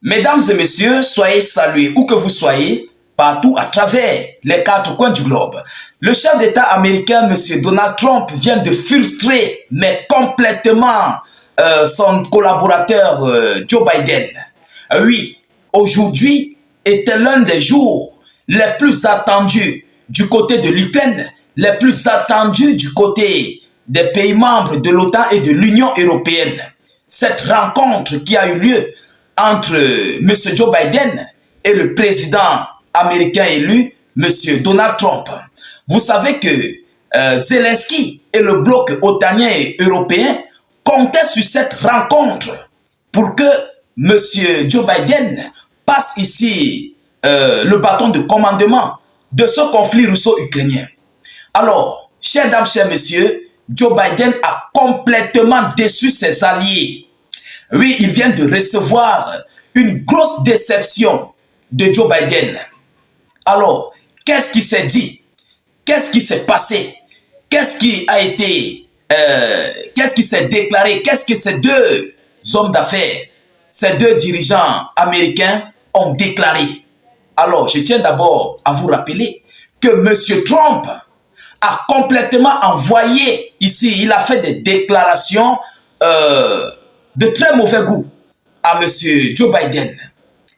Mesdames et messieurs, soyez salués où que vous soyez, partout à travers les quatre coins du globe. Le chef d'État américain, M. Donald Trump, vient de frustrer, mais complètement, son collaborateur Joe Biden. Oui, aujourd'hui était l'un des jours les plus attendus du côté de l'Ukraine, les plus attendus du côté des pays membres de l'OTAN et de l'Union européenne. Cette rencontre qui a eu lieu entre M. Joe Biden et le président américain élu, M. Donald Trump. Vous savez que Zelensky et le bloc otanien et européen comptaient sur cette rencontre pour que M. Joe Biden passe ici le bâton de commandement de ce conflit russo-ukrainien. Alors, chers dames, chers messieurs, Joe Biden a complètement déçu ses alliés. Oui, il vient de recevoir une grosse déception de Joe Biden. Alors, qu'est-ce qui s'est dit? Qu'est-ce qui s'est passé? Qu'est-ce qui a été, qu'est-ce qui s'est déclaré? Qu'est-ce que ces deux hommes d'affaires, ces deux dirigeants américains ont déclaré? Alors, je tiens d'abord à vous rappeler que M. Trump a complètement envoyé ici, il a fait des déclarations de très mauvais goût à M. Joe Biden.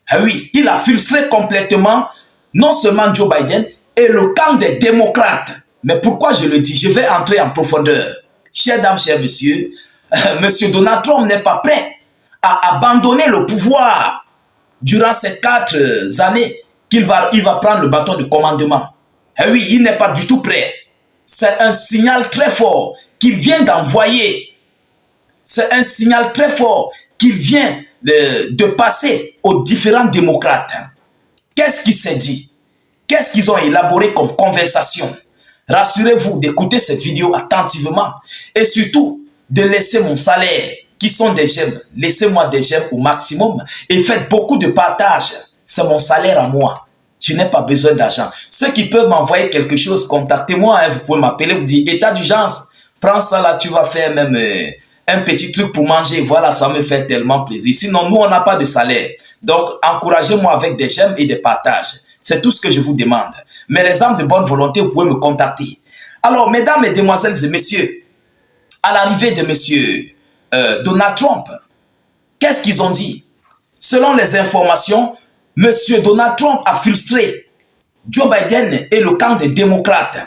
Ah oui, il a frustré complètement non seulement Joe Biden et le camp des démocrates. Mais pourquoi je le dis? Je vais entrer en profondeur. Chers dames, chers messieurs, M. Donald Trump n'est pas prêt à abandonner le pouvoir durant ces 4 années il va prendre le bâton de commandement. Ah oui, il n'est pas du tout prêt. C'est un signal très fort qu'il vient d'envoyer. C'est un signal très fort qu'il vient de passer aux différents démocrates. Qu'est-ce qui s'est dit? Qu'est-ce qu'ils ont élaboré comme conversation? Rassurez-vous d'écouter cette vidéo attentivement et surtout de laisser mon salaire, qui sont des j'aime. Laissez-moi des j'aime au maximum et faites beaucoup de partage. C'est mon salaire à moi. Je n'ai pas besoin d'argent. Ceux qui peuvent m'envoyer quelque chose, contactez-moi. Hein. Vous pouvez m'appeler, vous dire état d'urgence. Prends ça là, tu vas faire même un petit truc pour manger. Voilà, ça me fait tellement plaisir. Sinon, nous, on n'a pas de salaire. Donc, encouragez-moi avec des j'aime et des partages. C'est tout ce que je vous demande. Mais les âmes de bonne volonté, vous pouvez me contacter. Alors, mesdames, mesdemoiselles et messieurs, à l'arrivée de M. Donald Trump, qu'est-ce qu'ils ont dit? Selon les informations, M. Donald Trump a frustré Joe Biden et le camp des démocrates.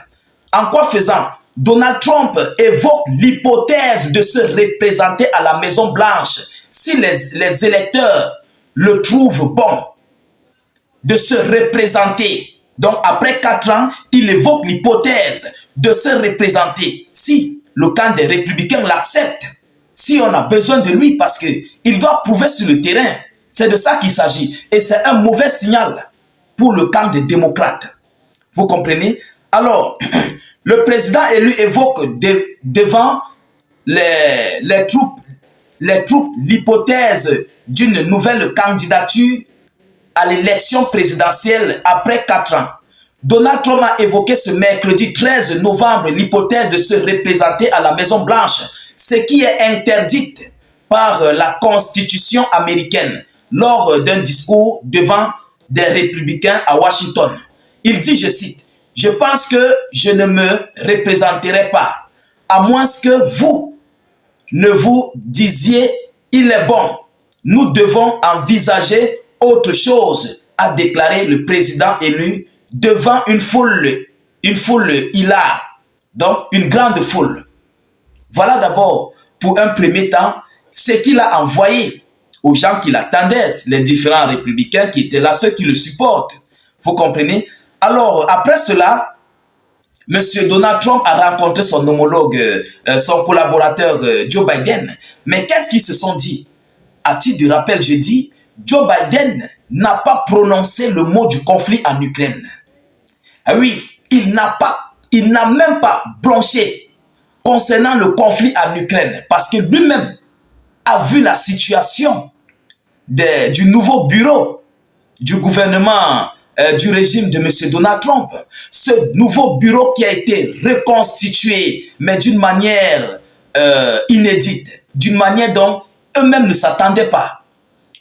En quoi faisant? Donald Trump évoque l'hypothèse de se représenter à la Maison-Blanche si les électeurs le trouvent bon, de se représenter. Donc, après 4 ans, il évoque l'hypothèse de se représenter si le camp des républicains l'accepte, si on a besoin de lui, parce qu'il doit prouver sur le terrain. C'est de ça qu'il s'agit. Et c'est un mauvais signal pour le camp des démocrates. Vous comprenez? Alors, le président élu évoque devant les troupes l'hypothèse d'une nouvelle candidature à l'élection présidentielle après 4 ans. Donald Trump a évoqué ce mercredi 13 novembre l'hypothèse de se représenter à la Maison-Blanche, ce qui est interdite par la Constitution américaine lors d'un discours devant des républicains à Washington. Il dit, je cite, « Je pense que je ne me représenterai pas, à moins que vous ne vous disiez, il est bon, nous devons envisager autre chose », a déclaré le président élu devant une foule hilar, donc une grande foule. Voilà d'abord, pour un premier temps, ce qu'il a envoyé aux gens qui l'attendaient, les différents républicains qui étaient là, ceux qui le supportent. Vous comprenez? Alors, après cela, M. Donald Trump a rencontré son homologue, son collaborateur Joe Biden. Mais qu'est-ce qu'ils se sont dit? À titre de rappel, je dis, Joe Biden n'a pas prononcé le mot du conflit en Ukraine. Ah oui, il n'a même pas bronché concernant le conflit en Ukraine, parce que lui-même a vu la situation du nouveau bureau du gouvernement du régime de M. Donald Trump. Ce nouveau bureau qui a été reconstitué, mais d'une manière inédite, d'une manière dont eux-mêmes ne s'attendaient pas.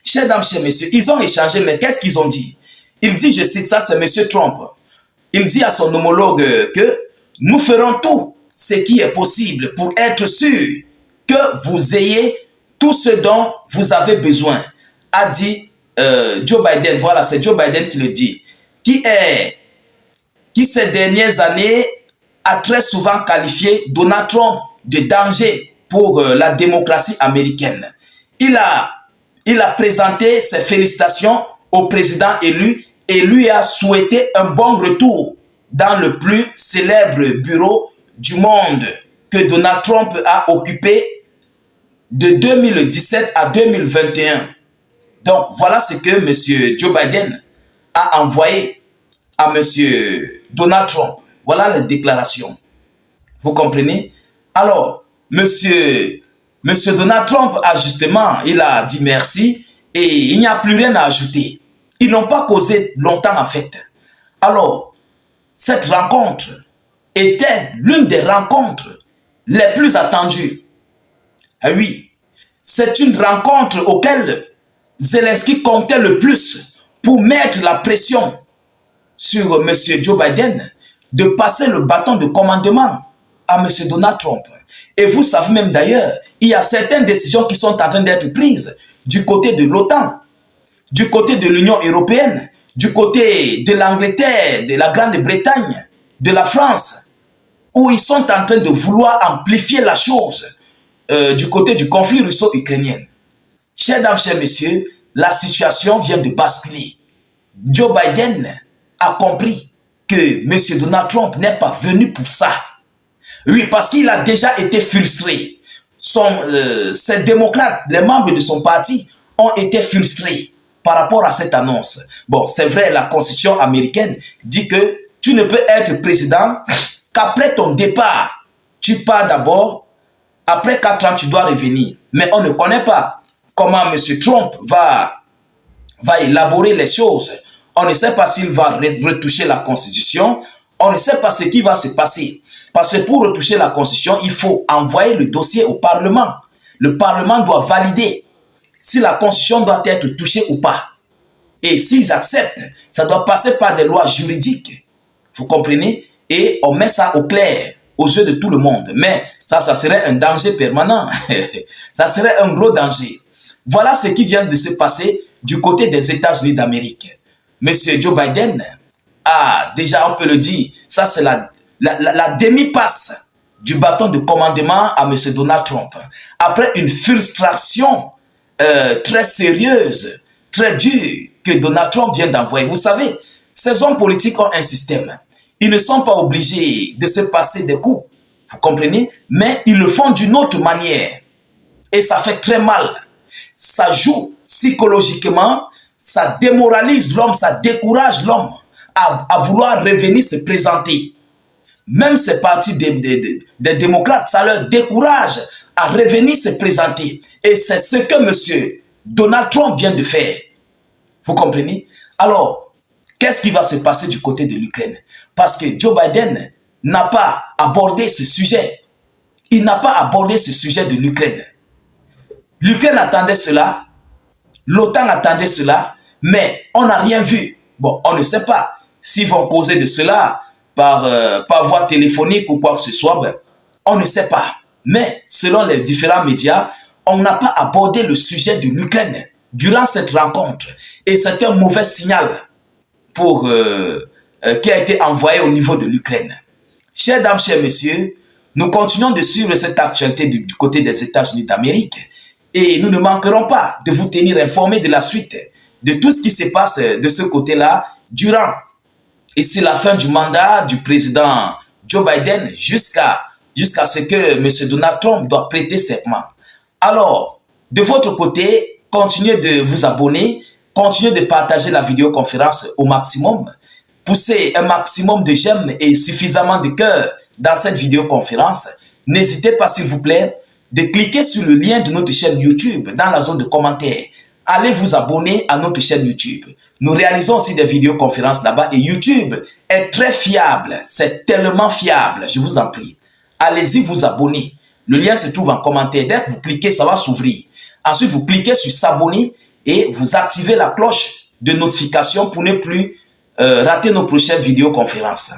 Chers dames, chers messieurs, ils ont échangé, mais qu'est-ce qu'ils ont dit? Il dit, je cite ça, c'est M. Trump. Il dit à son homologue que nous ferons tout ce qui est possible pour être sûr que vous ayez tout ce dont vous avez besoin, a dit Joe Biden. Voilà, c'est Joe Biden qui le dit, qui ces dernières années a très souvent qualifié Donald Trump de danger pour la démocratie américaine. Il a présenté ses félicitations au président élu et lui a souhaité un bon retour dans le plus célèbre bureau du monde que Donald Trump a occupé de 2017 à 2021. Donc, voilà ce que M. Joe Biden a envoyé à M. Donald Trump. Voilà les déclarations. Vous comprenez? Alors, M. Donald Trump a justement, il a dit merci et il n'y a plus rien à ajouter. Ils n'ont pas causé longtemps en fait. Alors, cette rencontre était l'une des rencontres les plus attendues. Ah oui, c'est une rencontre auquel Zelensky comptait le plus pour mettre la pression sur M. Joe Biden de passer le bâton de commandement à M. Donald Trump. Et vous savez même d'ailleurs, il y a certaines décisions qui sont en train d'être prises du côté de l'OTAN, du côté de l'Union européenne, du côté de l'Angleterre, de la Grande-Bretagne, de la France, où ils sont en train de vouloir amplifier la chose du côté du conflit russo-ukrainien. Chers dames, chers messieurs, la situation vient de basculer. Joe Biden a compris que M. Donald Trump n'est pas venu pour ça. Oui, parce qu'il a déjà été frustré. Ces démocrates, les membres de son parti, ont été frustrés par rapport à cette annonce. Bon, c'est vrai, la constitution américaine dit que tu ne peux être président qu'après ton départ. Tu pars d'abord, après 4 ans, tu dois revenir. Mais on ne connaît pas comment M. Trump va élaborer les choses. On ne sait pas s'il va retoucher la constitution. On ne sait pas ce qui va se passer. Parce que pour retoucher la constitution, il faut envoyer le dossier au Parlement. Le Parlement doit valider si la constitution doit être touchée ou pas. Et s'ils acceptent, ça doit passer par des lois juridiques. Vous comprenez? Et on met ça au clair, aux yeux de tout le monde. Mais ça serait un danger permanent. Ça serait un gros danger. Voilà ce qui vient de se passer du côté des États-Unis d'Amérique. Monsieur Joe Biden a déjà, on peut le dire, ça c'est la demi-passe du bâton de commandement à M. Donald Trump. Après une frustration très sérieuse, très dure que Donald Trump vient d'envoyer. Vous savez, ces hommes politiques ont un système. Ils ne sont pas obligés de se passer des coups, vous comprenez? Mais ils le font d'une autre manière. Et ça fait très mal. Ça joue psychologiquement, ça démoralise l'homme, ça décourage l'homme à vouloir revenir se présenter. Même ces partis des démocrates, ça leur décourage à revenir se présenter. Et c'est ce que M. Donald Trump vient de faire. Vous comprenez? Alors, qu'est-ce qui va se passer du côté de l'Ukraine? Parce que Joe Biden n'a pas abordé ce sujet. Il n'a pas abordé ce sujet de l'Ukraine. L'Ukraine attendait cela, l'OTAN attendait cela, mais on n'a rien vu. Bon, on ne sait pas s'ils vont causer de cela par voie téléphonique ou quoi que ce soit. Ben, on ne sait pas. Mais selon les différents médias, on n'a pas abordé le sujet de l'Ukraine durant cette rencontre. Et c'est un mauvais signal qui a été envoyé au niveau de l'Ukraine. Chers dames, chers messieurs, nous continuons de suivre cette actualité du côté des États-Unis d'Amérique. Et nous ne manquerons pas de vous tenir informés de la suite, de tout ce qui se passe de ce côté-là, durant ici la fin du mandat du président Joe Biden jusqu'à ce que M. Donald Trump doit prêter serment. Alors, de votre côté, continuez de vous abonner, continuez de partager la vidéoconférence au maximum, poussez un maximum de j'aime et suffisamment de cœur dans cette vidéoconférence. N'hésitez pas, s'il vous plaît, de cliquer sur le lien de notre chaîne YouTube dans la zone de commentaires. Allez vous abonner à notre chaîne YouTube. Nous réalisons aussi des vidéoconférences là-bas et YouTube est très fiable. C'est tellement fiable, je vous en prie. Allez-y vous abonner. Le lien se trouve en commentaire. Dès que vous cliquez, ça va s'ouvrir. Ensuite, vous cliquez sur s'abonner et vous activez la cloche de notification pour ne plus rater nos prochaines vidéoconférences.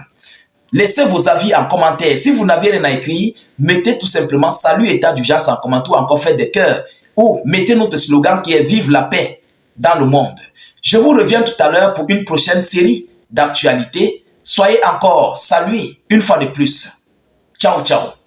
Laissez vos avis en commentaire. Si vous n'avez rien à écrire, mettez tout simplement salut état d'urgence en commentaire ou encore faites des cœurs. Ou mettez notre slogan qui est vive la paix dans le monde. Je vous reviens tout à l'heure pour une prochaine série d'actualités. Soyez encore salués une fois de plus. Ciao, ciao.